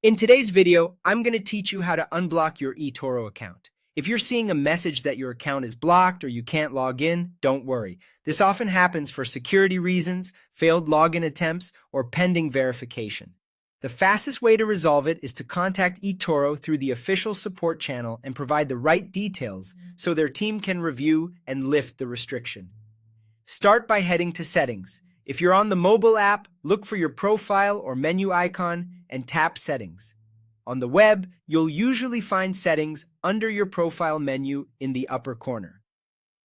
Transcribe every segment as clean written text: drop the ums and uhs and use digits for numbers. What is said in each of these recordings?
In today's video, I'm going to teach you how to unblock your eToro account. If you're seeing a message that your account is blocked or you can't log in, don't worry. This often happens for security reasons, failed login attempts, or pending verification. The fastest way to resolve it is to contact eToro through the official support channel and provide the right details so their team can review and lift the restriction. Start by heading to Settings. If you're on the mobile app, look for your profile or menu icon and tap Settings. On the web, you'll usually find Settings under your profile menu in the upper corner.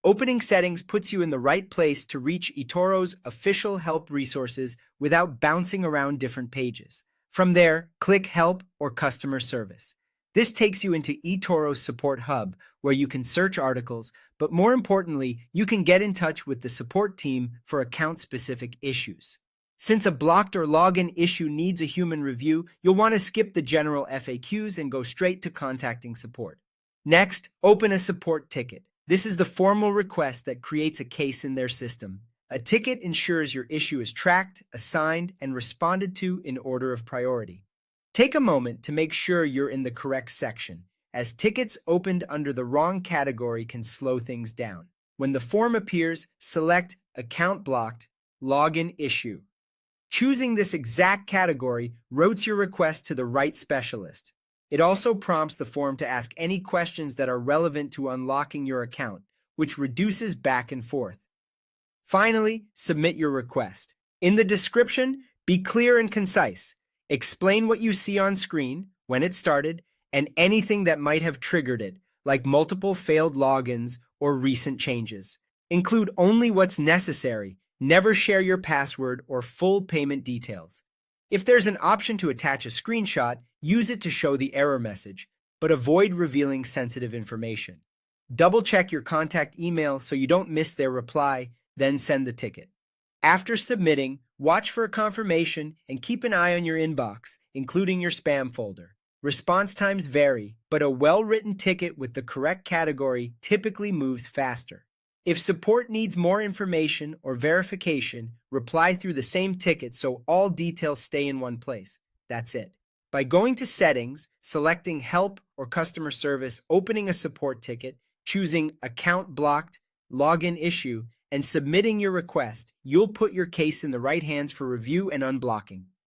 Opening Settings puts you in the right place to reach eToro's official help resources without bouncing around different pages. From there, click Help or Customer Service. This takes you into eToro's support hub, where you can search articles, but more importantly, you can get in touch with the support team for account-specific issues. Since a blocked or login issue needs a human review, you'll want to skip the general FAQs and go straight to contacting support. Next, open a support ticket. This is the formal request that creates a case in their system. A ticket ensures your issue is tracked, assigned, and responded to in order of priority. Take a moment to make sure you're in the correct section, as tickets opened under the wrong category can slow things down. When the form appears, select Account Blocked, Login Issue. Choosing this exact category routes your request to the right specialist. It also prompts the form to ask any questions that are relevant to unlocking your account, which reduces back and forth. Finally, submit your request. In the description, be clear and concise. Explain what you see on screen, when it started, and anything that might have triggered it, like multiple failed logins or recent changes. Include only what's necessary. Never share your password or full payment details. If there's an option to attach a screenshot, use it to show the error message, but avoid revealing sensitive information. Double-check your contact email so you don't miss their reply, then send the ticket. After submitting, watch for a confirmation and keep an eye on your inbox, including your spam folder. Response times vary, but a well-written ticket with the correct category typically moves faster. If support needs more information or verification, reply through the same ticket so all details stay in one place. That's it. By going to Settings, selecting Help or Customer Service, opening a support ticket, choosing Account Blocked, Login Issue, and submitting your request, you'll put your case in the right hands for review and unblocking.